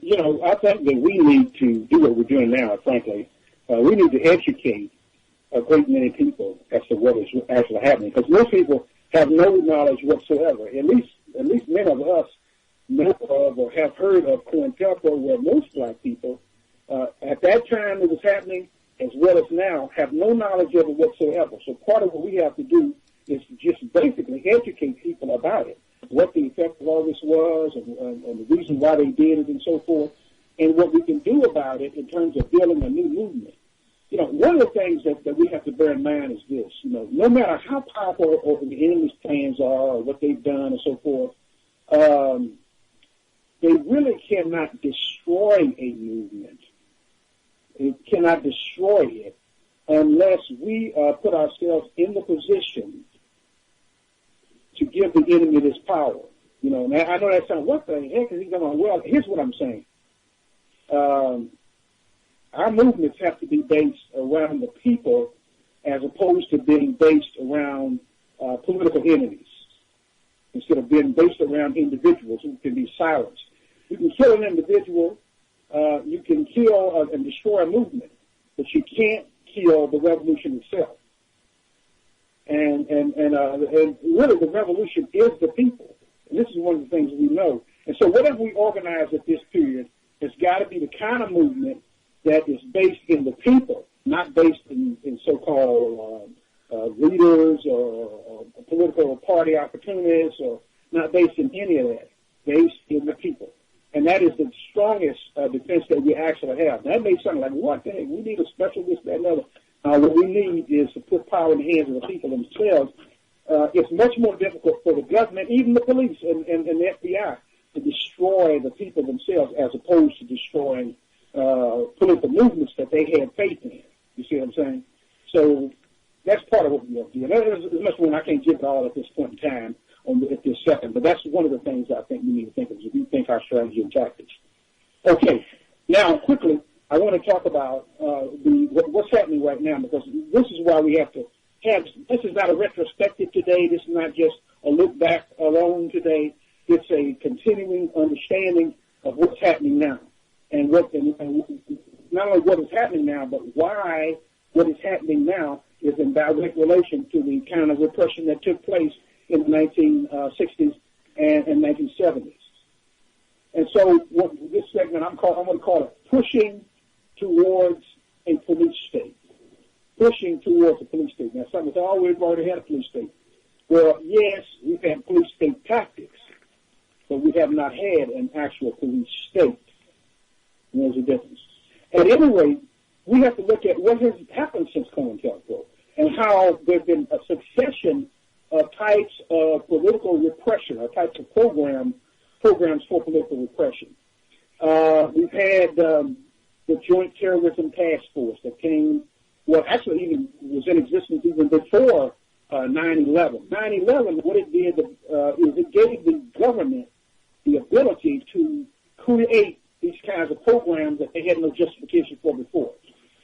I think that we need to do what we're doing now, frankly. We need to educate a great many people as to what is actually happening, because most people have no knowledge whatsoever. At least many of us know of or have heard of COINTELPRO, where most black people, at that time it was happening, as well as now, have no knowledge of it whatsoever. So part of what we have to do is just basically educate people about it, what the effect of all this was, and the reason why they did it, and so forth, and what we can do about it in terms of building a new movement. One of the things that we have to bear in mind is this, no matter how powerful or the enemy's plans are or what they've done and so forth, they really cannot destroy a movement. It cannot destroy it unless we put ourselves in the position to give the enemy this power. Now, I know that sounds, what the heck is he going on? Well, here's what I'm saying. Our movements have to be based around the people as opposed to being based around political enemies, instead of being based around individuals who can be silenced. You can kill an individual, you can kill and destroy a movement, but you can't kill the revolution itself. And really the revolution is the people. And this is one of the things we know. And so whatever we organize at this period has got to be the kind of movement that is based in the people, not based in so-called leaders or political party opportunists, or not based in any of that, based in the people. And that is the strongest defense that we actually have. That may sound like, what the heck, we need a special this, that, and other. What we need is to put power in the hands of the people themselves. It's much more difficult for the government, even the police and the FBI, to destroy the people themselves as opposed to destroying political movements that they had faith in. You see what I'm saying? So that's part of what we have to do. There's much more, I can't give it all at this point in time at this second, but that's one of the things I think we need to think of as we think our strategy and tactics. Okay, now quickly, I want to talk about what's happening right now, because this is why we have to have, this is not a retrospective today, this is not just a look back alone today, it's a continuing understanding of what's happening now. And not only what is happening now, but why what is happening now is in direct relation to the kind of repression that took place in the 1960s and 1970s. And so this segment, I'm going to call it Pushing Towards a Police State. Pushing towards a police state. Now, some say, oh, we've already had a police state. Well, yes, we've had police state tactics, but we have not had an actual police state. And there's a difference. At any rate, we have to look at what has happened since COINTELPRO and how there's been a succession of types of political repression, or types of programs for political repression. We've had the Joint Terrorism Task Force that came, well, actually even was in existence even before 9/11. 9/11, what it did is it gave the government the ability to create these kinds of programs that they had no justification for before.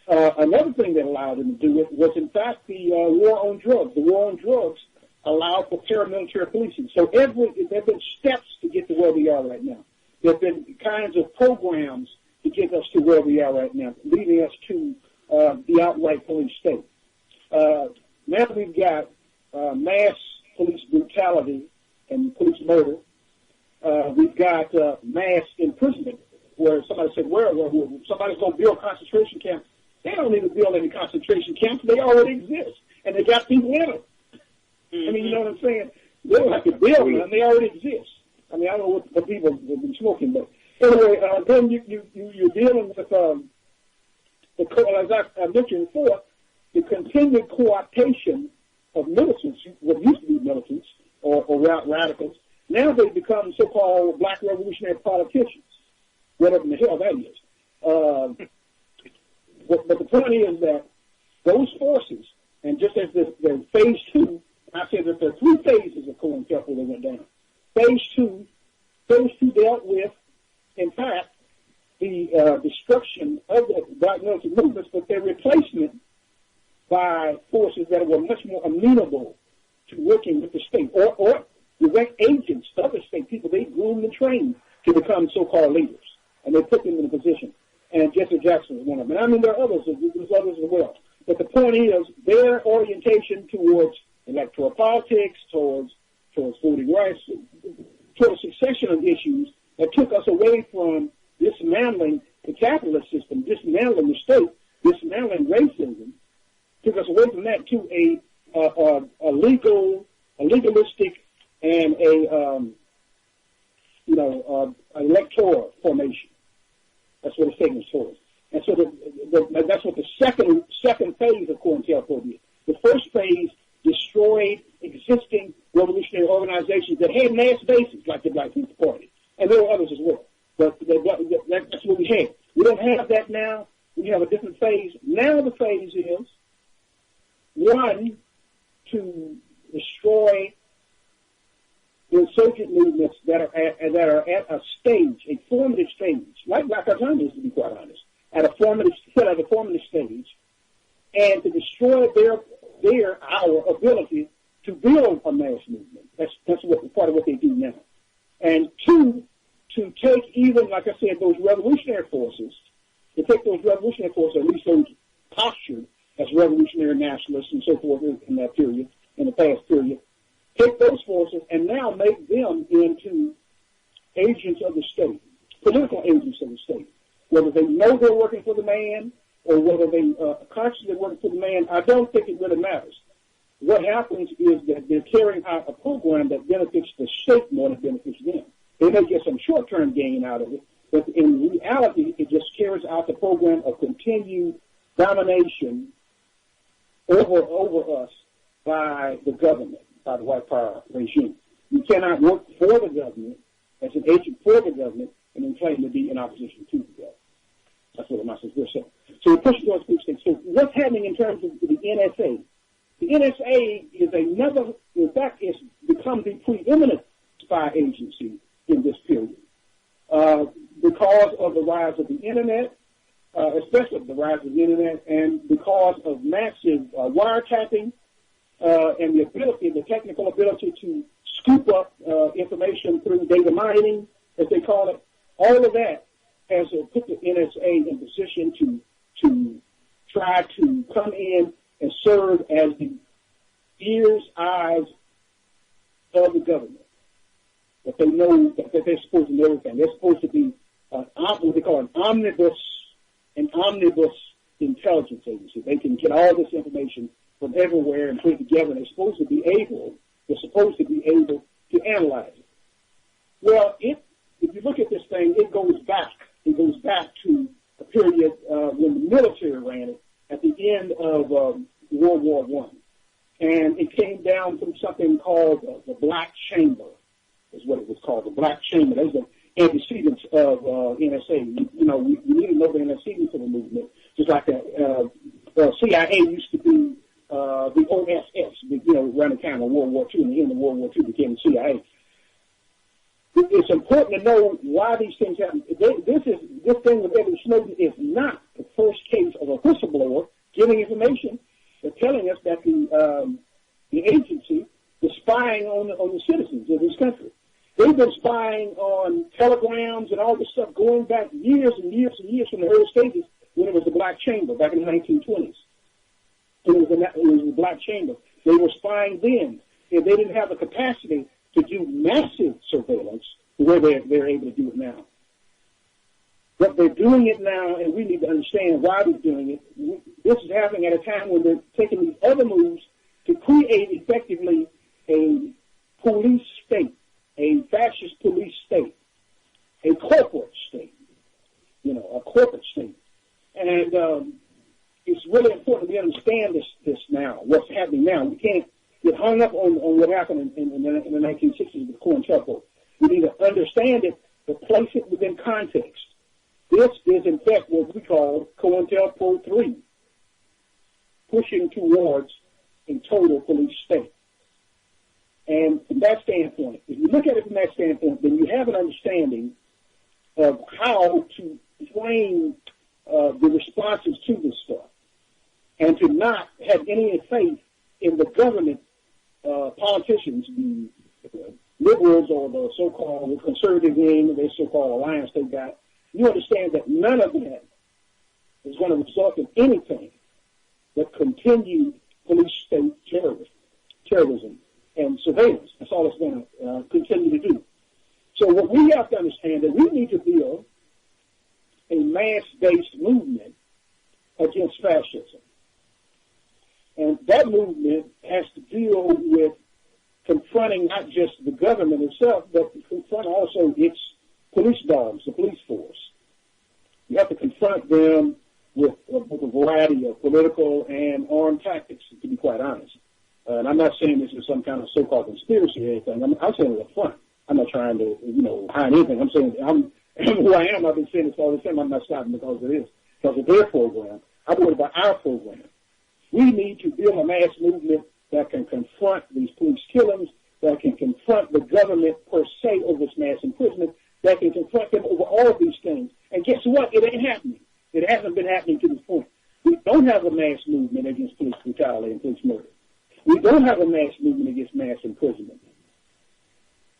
Another thing that allowed them to do it was, in fact, the war on drugs. The war on drugs allowed for paramilitary policing. So there have been steps to get to where we are right now. There have been kinds of programs to get us to where we are right now, leading us to the outright police state. Now we've got mass police brutality and police murder. We've got mass imprisonment, where somebody said, where somebody's going to build concentration camps. They don't need to build any concentration camps. They already exist, and they got people in them. Mm-hmm. I mean, you know what I'm saying? They don't have to build them. They already exist. I mean, I don't know what people have been smoking, but anyway, then you're dealing with, as I mentioned before, the continued co-optation of militants, what used to be militants or radicals. Now they've become so-called black revolutionary politicians, whatever the hell that is. But the point is that those forces, and just as the phase two, I said that there are three phases of COINTELPRO that went down. Phase two dealt with, in fact, the destruction of the black militant movements, but their replacement by forces that were much more amenable to working with the state, or direct agents of the state, people they groomed and trained to become so-called leaders. and they put them in a position. And Jesse Jackson was one of them. And I mean, there are others. There's others as well. But the point is, their orientation towards electoral politics, towards voting rights, towards a succession of issues that took us away from dismantling the capitalist system, dismantling the state, dismantling racism, took us away from that to a legalistic and electoral formation. That's what it's taking us towards. And so that's what the second phase of COINTELPRO did. The first phase destroyed existing revolutionary organizations that had mass bases, like the Black Panther Party, and there were others as well. But that's what we had. We don't have that now. We have a different phase. Now the phase is, one, to destroy the insurgent movements that are at a stage, a formative stage, like Black Alternatives, to be quite honest, at a formative stage, and to destroy our ability to build a mass movement. That's part of what they do now. And two, to take even, like I said, those revolutionary forces, at least those postured as revolutionary nationalists and so forth in that period, in the past period, take those forces and now make them into agents of the state, political agents of the state. Whether they know they're working for the man or whether they consciously working for the man, I don't think it really matters. What happens is that they're carrying out a program that benefits the state more than benefits them. They may get some short-term gain out of it, but in reality, it just carries out the program of continued domination over us by the government, by the white power regime. You cannot work for the government as an agent for the government and then claim to be in opposition to the government. That's what the message is saying. So we're pushing towards these things. So what's happening in terms of the NSA? The NSA in fact, it's become the preeminent spy agency in this period because of the rise of the Internet, especially the rise of the Internet, and because of massive wiretapping and the technical ability to scoop up information through data mining, as they call it. All of that has put the NSA in position to try to come in and serve as the ears, eyes of the government. That they know that they're supposed to know everything. They're supposed to be what they call an omnibus intelligence agency. They can get all this information from everywhere and put it together. They're supposed to be able to analyze it. Well, if you look at this thing, it goes back to a period when the military ran it at the end of World War I. And it came down from something called the Black Chamber, is what it was called, the Black Chamber. That was the antecedents of NSA. We need to know the antecedents of the movement, just like the CIA used to be the OSS, around the time of World War II, and the end of World War II became the CIA. It's important to know why these things happen. This thing with Edward Snowden is not the first case of a whistleblower giving information. They're telling us that the agency is spying on the citizens of this country. They've been spying on telegrams and all this stuff going back years and years and years from the early stages when it was the Black Chamber back in the 1920s. It was the Black Chamber. They were spying then. If they didn't have the capacity to do massive surveillance the way they're able to do it now. But they're doing it now, and we need to understand why they're doing it. This is happening at a time when they're taking these other moves to create effectively a police state, a fascist police state, a corporate state, a corporate state. And it's really important we understand this now, what's happening now. We can't get hung up on what happened in the 1960s with COINTELPRO. We need to understand it, but place it within context. This is, in fact, what we call COINTELPRO 3, pushing towards a total police state. And from that standpoint, if you look at it from that standpoint, then you have an understanding of how to frame the responses to this stuff and to not have any faith in the government politicians, the liberals or the so-called conservative wing, the so-called alliance they got, you understand that none of that is going to result in anything but continued police state terrorism and surveillance. That's all it's going to continue to do. So what we have to understand that we need to build a mass-based movement against fascism. And that movement has to deal with confronting not just the government itself, but to confront also its police dogs, the police force. You have to confront them with a variety of political and armed tactics, to be quite honest. And I'm not saying this is some kind of so-called conspiracy or anything. I'm saying it up front. I'm not trying to, hide anything. I'm saying I'm who I am. I've been saying this all the time. I'm not stopping because of their program. I'm worried about our program. We need to build a mass movement that can confront these police killings, that can confront the government per se over this mass imprisonment, that can confront them over all of these things. And guess what? It ain't happening. It hasn't been happening to this point. We don't have a mass movement against police brutality and police murder. We don't have a mass movement against mass imprisonment.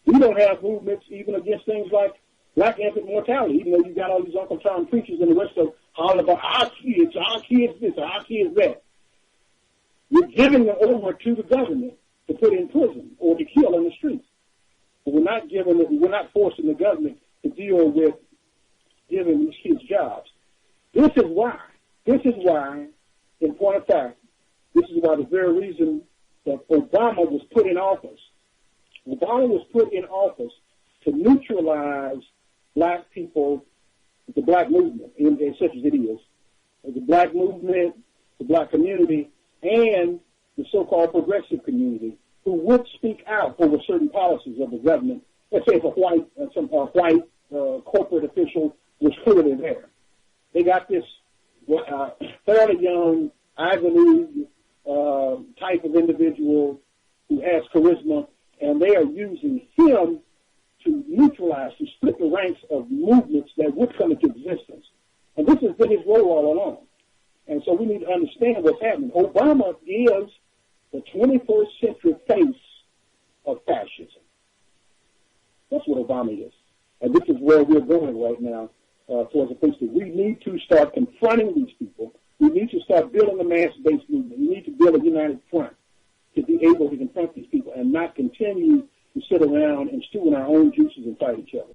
We don't have movements even against things like black infant mortality, even though you got all these Uncle Tom preachers and the rest of all about our kids this, our kids that. We're giving them over to the government to put in prison or to kill in the streets. But we're not forcing the government to deal with giving these kids jobs. This is why, in point of fact, this is why the very reason that Obama was put in office. Obama was put in office to neutralize black people, the black movement, such as it is, the black movement, the black community, and the so-called progressive community who would speak out over certain policies of the government. Let's say if a white corporate official was clearly there. They got this fairly young Ivy League type of individual who has charisma, and they are using him to neutralize, to split the ranks of movements that would come into existence. And this has been his role all along. And so we need to understand what's happening. Obama is the 21st century face of fascism. That's what Obama is. And this is where we're going right now towards a place that we need to start confronting these people. We need to start building a mass-based movement. We need to build a united front to be able to confront these people and not continue to sit around and stew in our own juices and fight each other.